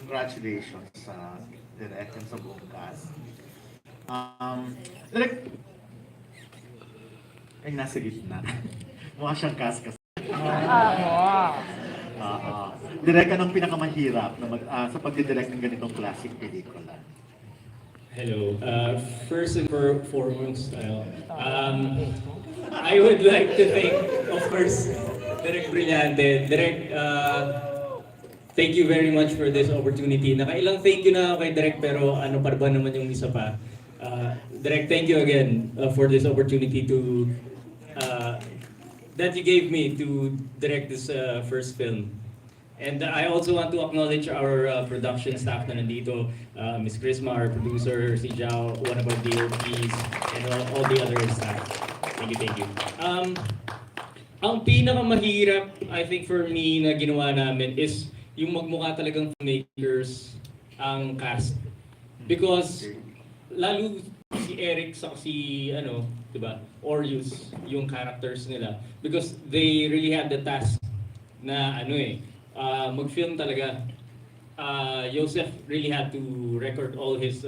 congratulations sa direct and sa buong cast. Direct, ay nasa gitna. Mukha siyang cast kasi. Direct, anong pinakamahirap na sa pagdidirect ng ganitong classic pelikula? Hello. First and foremost, I would like to thank, of course, Direk Brillante. Direk, thank you very much for this opportunity. Nakailang thank you na ako kay Direk, pero ano pa ba naman yung isa pa. Direk, thank you again for this opportunity to that you gave me to direct this first film. And I also want to acknowledge our production staff na nandito, Miss Chrisma, our producer, si Jao, one of our DOPs, and all the other staff. Thank you, thank you. Ang pinakamahirap, I think for me, na ginawa namin is yung magmukha talagang filmmakers ang cast. Because lalo si Eric sa si di ba, Orius, yung characters nila. Because they really had the task na mag-film talaga. Joseph really had to record all his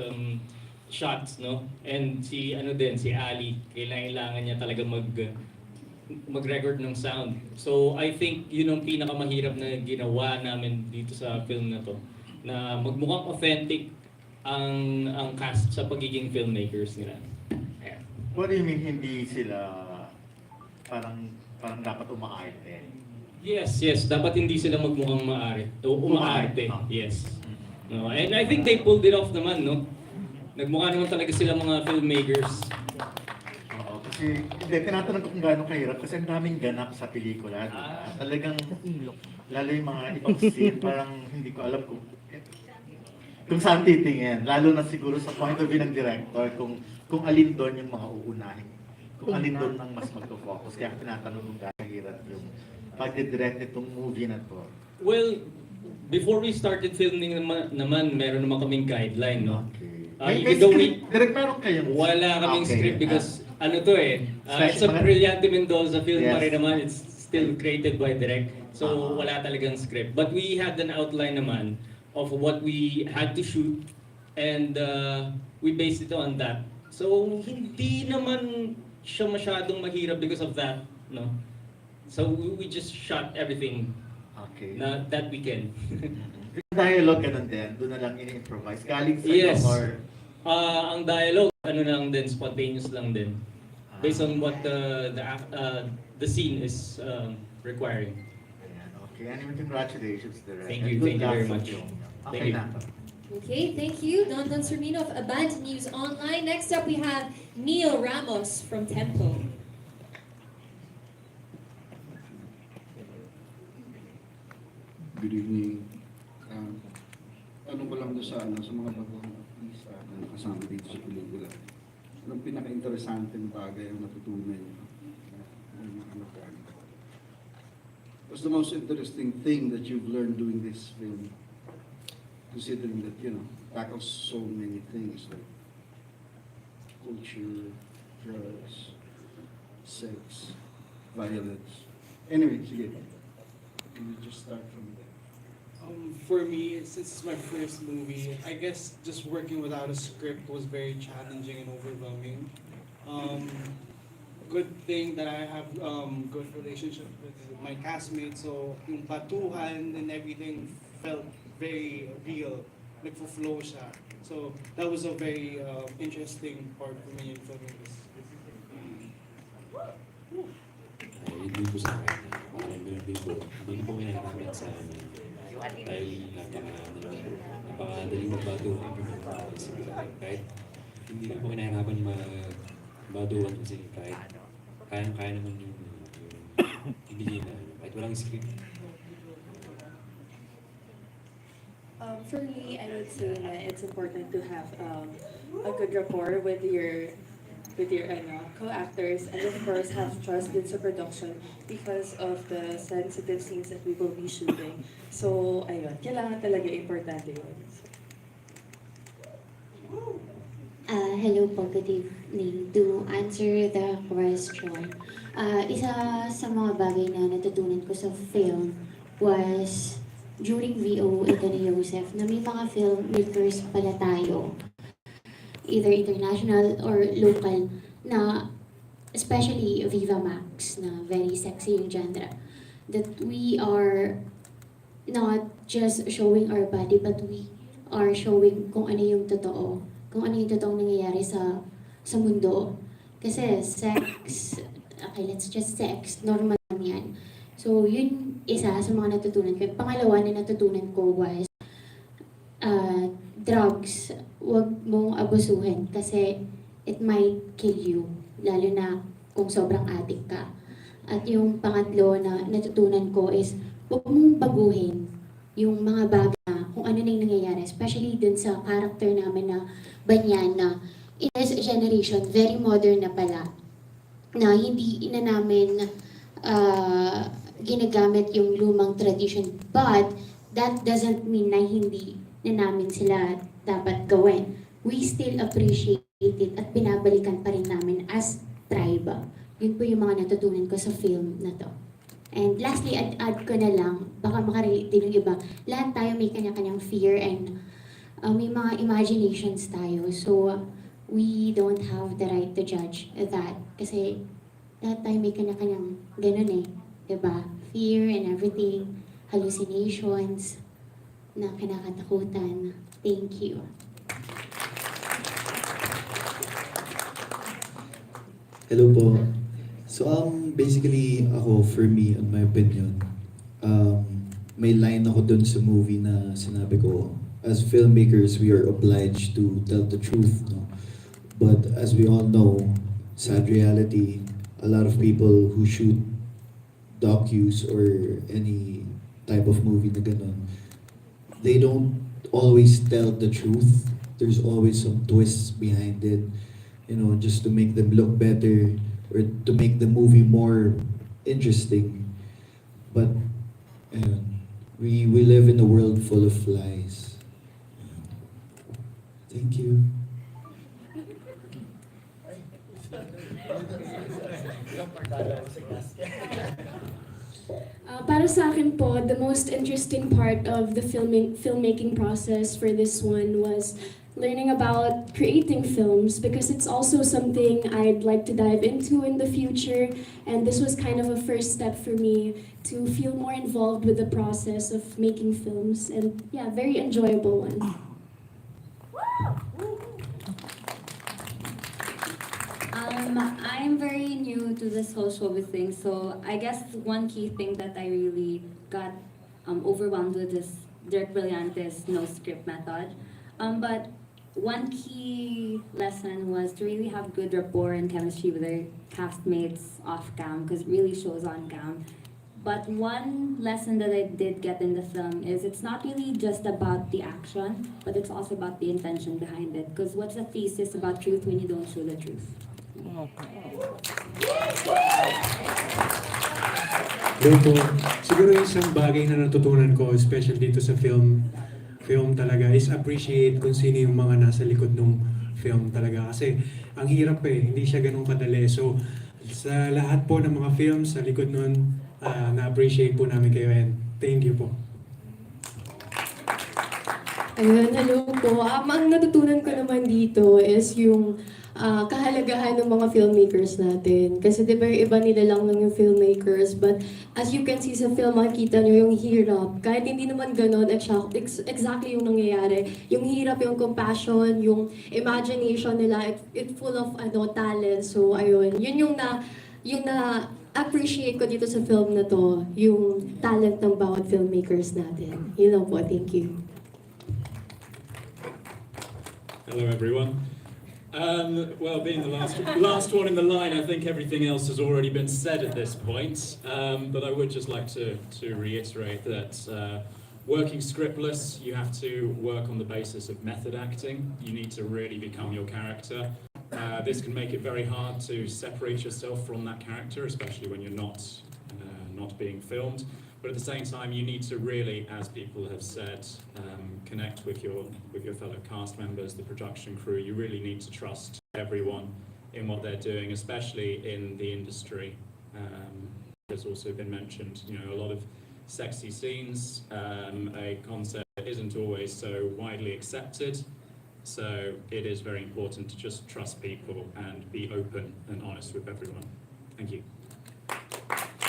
shots, no? And si si Ali, kailangan niya talaga mag-record ng sound. So I think yun ang pinakamahirap na ginawa namin dito sa film na to, na magmukhang authentic ang cast sa pagiging filmmakers nila. Ayan. What do you mean hindi sila parang dapat umaarte? Yes, dapat hindi sila magmukhang umaarte. Yes. No, and I think they pulled it off naman, no? Nagmukha naman talaga sila mga filmmakers. Kasi, hindi, tinatanong ko kung gaano kahirap kasi ang daming ganap sa pelikula. Talagang, lalo yung mga ibang scene, parang hindi ko alam kung saan titingin. Lalo na siguro sa point of view ng director, kung alin doon yung mga uunahin. Kung alin doon ang mas magto-focus. Kaya tinatanong kung gaano kahirap yung pag-direct itong movie na to. Well, before we started filming naman meron naman kaming guideline, no? Okay. Even though direct meron kayong wala kaming script because it's a Brillante Mendoza film pa rin naman. It's still created by Direk. So wala talagang script. But we had an outline naman of what we had to shoot and we based it on that. So hindi naman siya masyadong mahirap because of that, no? So we just shot everything that we can. Yung dialogue ganun din, doon na lang ini-improvise. Galing sa Yes. or Ang dialogue, lang din, spontaneous lang din. Based on what the scene is requiring. Ayan, okay. Anyway, congratulations, Direk. Thank you Good luck very sa much. film. Thank Okay you. na. Okay, thank you, Don Sermino of Aband News Online. Next up, we have Neil Ramos from Tempo. Good evening. Ano ko lang doon sa mga bagong artista na nakasama dito sa pelikula. Anong pinaka-interesanteng bagay ang natutunan niyo? What's the most interesting thing that you've learned doing this film? Considering that, tackles so many things like culture, drugs, sex, violence. Anyway, sige. Can you just start from there? For me, since it's my first movie, I guess just working without a script was very challenging and overwhelming. Good thing that I have good relationship with my castmates, so yung batuhan and everything felt very real, nagfo-flow siya. So that was a very interesting part for me in filming this. Hindi po sa akin, parang hindi po kinahirapan sa amin. Dahil napakadaling magbaduhan kasi kahit hindi na po kinahirapan magbaduhan kasi kahit kaya naman yung ibigay na kahit walang script. For me, I would say that it's important to have a good rapport with your co-actors, and of course have trust in sa production because of the sensitive scenes that we will be shooting. So, ayun, kailangan talaga importante yun. Hello po, good evening. To answer the question, isa sa mga bagay na natutunan ko sa film was during VO ito ni Joseph na may mga filmmakers pala tayo, either international or local, na especially Vivamax na very sexy yung genre, that we are not just showing our body but we are showing kung ano yung totoo, kung ano yung totoong nangyayari sa mundo. Kasi sex, okay, let's just sex, normal lang yan. So, yun isa sa mga natutunan ko. Pangalawa na natutunan ko was, drugs, wag mong abusuhin kasi it might kill you, lalo na kung sobrang addict ka. At yung pangatlo na natutunan ko is, wag mong baguhin yung mga bagay na kung ano na yung nangyayari, especially dun sa character namin na Banyan na in this generation, very modern na pala, na hindi na namin ginagamit yung lumang tradition. But that doesn't mean na hindi na namin sila dapat gawin. We still appreciate it at binabalikan pa rin namin as tribe. Yun po yung mga natutunan ko sa film na to. And lastly, add ko na lang, baka makarelate din yung iba. Lahat tayo may kanya-kanyang fear and may mga imaginations tayo. So, we don't have the right to judge that. Kasi lahat tayo may kanya-kanyang ganun eh. Diba? Fear and everything, hallucinations, na kinakatakutan. Thank you. Hello po. So basically ako, for me, in my opinion, may line ako dun sa movie na sinabi ko, as filmmakers, we are obliged to tell the truth, no? But as we all know, sad reality, a lot of people who shoot docus or any type of movie na ganun, they don't always tell the truth. There's always some twists behind it, you know, just to make them look better or to make the movie more interesting. But we live in a world full of lies. Thank you. Para sa akin po, the most interesting part of the filmmaking process for this one was learning about creating films, because it's also something I'd like to dive into in the future, and this was kind of a first step for me to feel more involved with the process of making films, and yeah, very enjoyable one. I'm very new to this whole showbiz thing, so I guess one key thing that I really got overwhelmed with is Dirk Brillante's no script method. But one key lesson was to really have good rapport and chemistry with their castmates off cam, because it really shows on cam. But one lesson that I did get in the film is it's not really just about the action, but it's also about the intention behind it. Because what's the thesis about truth when you don't show the truth? Dito, siguro isang bagay na natutunan ko, especially dito sa film talaga, is appreciate kung sino yung mga nasa likod ng film talaga. Kasi ang hirap eh, hindi siya ganun kadali. So, sa lahat po ng mga films sa likod nun, na-appreciate po namin kayo and thank you po. Ayun, hello po. Ang natutunan ko naman dito is yung kahalagahan ng mga filmmakers natin. Kasi di ba yung iba nila lang yung filmmakers, but as you can see sa film, makikita nyo yung hirap. Kahit hindi naman ganon, exactly yung nangyayari. Yung hirap, yung compassion, yung imagination nila, it's full of talent. So ayun, yun yung na appreciate ko dito sa film na to, yung talent ng bawat filmmakers natin. Yun lang po, thank you. Hello everyone. Well, being the last one in the line, I think everything else has already been said at this point. But I would just like to reiterate that working scriptless, you have to work on the basis of method acting. You need to really become your character. This can make it very hard to separate yourself from that character, especially when you're not being filmed. But at the same time, you need to really, as people have said, connect with your fellow cast members, the production crew. You really need to trust everyone in what they're doing, especially in the industry. There's also been mentioned, a lot of sexy scenes, a concept that isn't always so widely accepted. So it is very important to just trust people and be open and honest with everyone. Thank you.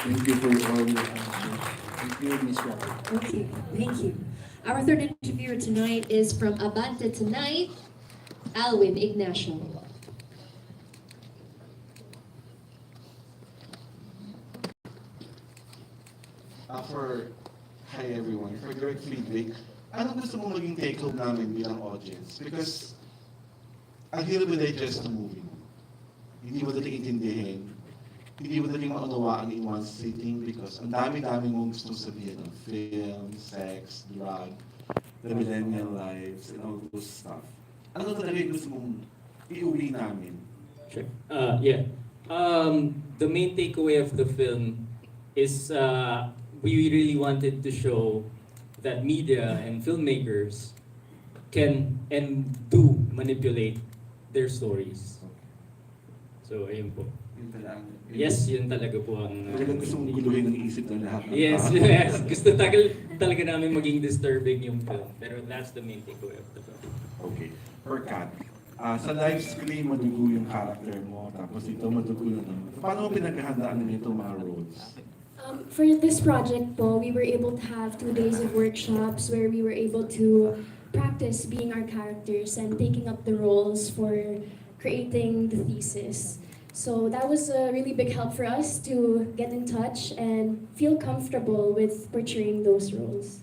Thank you for all your answers. Thank you, Ms. Rock. Okay, thank you. Our third interviewer tonight is from Abante Tonight, Alwin Ignacio. Hi everyone, for Direct Friedrich, anong gusto mo maging take home namin bilang audience? Because ang hirap i-digest ng movie. Hindi mo daling intindihin, hindi mo daling maunawaan in one sitting because ang dami-dami mong gustong sabihin ng film, sex, drug, the millennial lives, and all those stuff. Ano talaga yung gusto mong iuwi namin? Sure. Yeah. The main takeaway of the film is we really wanted to show that media and filmmakers can and do manipulate their stories. So, ayun po. Yun talaga. Yes, yun talaga po ang... Talagang gusto mong guluhin ng isip ng lahat. Yes, yes. Gusto talaga namin maging disturbing yung film. Pero that's the main takeaway of the film. Okay. Per cut. Sa live screen, madugo yung character mo. Tapos ito, madugo na naman. Paano mo pinaghahandaan nito mga roles? For this project po, we were able to have 2 days of workshops where we were able to practice being our characters and taking up the roles for creating the thesis. So that was a really big help for us to get in touch and feel comfortable with portraying those roles.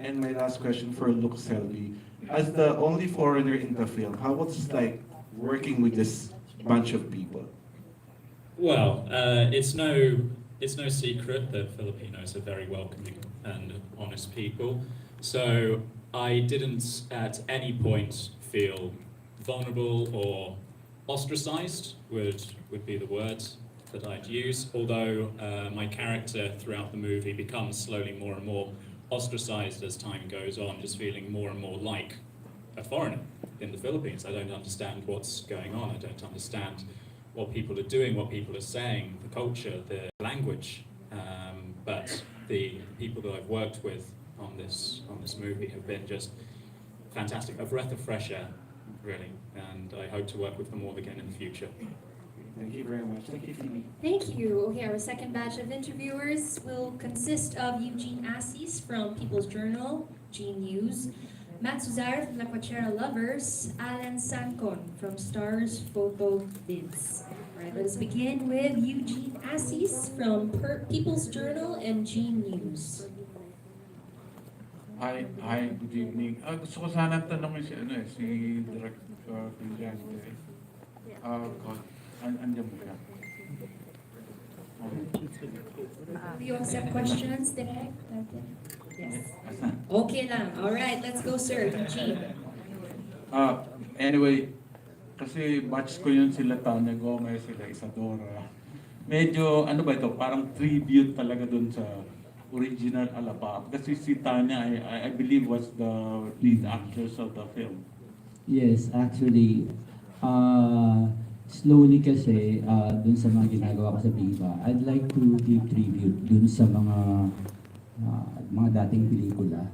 And my last question for Luke Selby. As the only foreigner in the film, how was it like working with this bunch of people? Well, it's no secret that Filipinos are very welcoming and honest people. So I didn't at any point feel vulnerable or ostracized would be the word that I'd use. Although my character throughout the movie becomes slowly more and more ostracized as time goes on, just feeling more and more like a foreigner in the Philippines. I don't understand what's going on. I don't understand what people are doing, what people are saying, the culture, the language. But the people that I've worked with on this movie have been just fantastic, a breath of fresh air, really. And I hope to work with them all again in the future. Thank you very much. Thank you, Phoebe. Thank you. Okay, our second batch of interviewers will consist of Eugene Assis from People's Journal, G News, Matt Suzar from La Quachera Lovers, Alan Sancon from Stars Photo Vids. All right, let's begin with Eugene Assis from People's Journal and G News. Hi, good evening. Gusto ko sana tanongin si Director Brillante. Andiyan mo ka? Do you accept questions, Direk? Yes. Okay lang. All right, let's go, sir. Eugene. Anyway, kasi batch ko yun sila Tanya Gomez, sila Isadora. Medyo, ano ba ito, parang tribute talaga dun sa original Alapaap. Kasi si Tanya, I believe, was the lead actress of the film. Yes, actually, slowly kasi dun sa mga ginagawa ko sa Viva, I'd like to give tribute dun sa mga dating pelikula.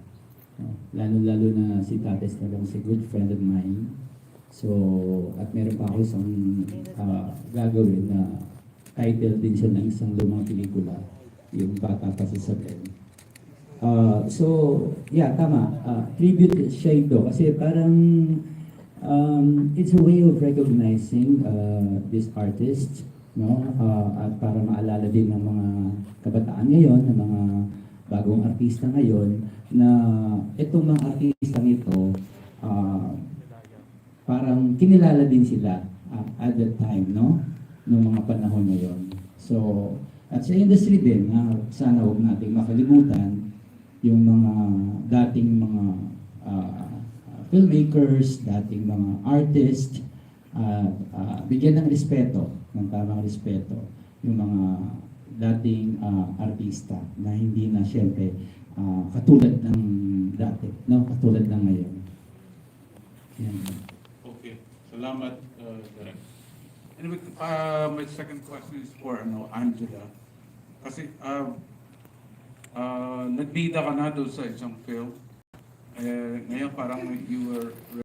Lalo-lalo na si Tates talagang si good friend of mine. So, at meron pa ako isang gagawin na title din siya ng isang lumang pelikula, yung Bata Pa si Isabel. So, yeah, tama. Tribute siya ito kasi parang it's a way of recognizing this artist, no? At para maalala din ng mga kabataan ngayon, ng mga bagong artista ngayon, na itong mga artistang ito, parang kinilala din sila at that time, no? Noong mga panahon na yon. So, at sa industry din, sana huwag nating makalimutan yung mga dating mga filmmakers, dating mga artists, bigyan ng respeto, ng tamang respeto, yung mga dating artista na hindi na siyempre katulad ng dati, no? Katulad ng ngayon. Yan. Okay, salamat, Direk. Anyway, my second question is for Angela. Kasi nagbida ka na doon sa isang film. Ngayon parang you were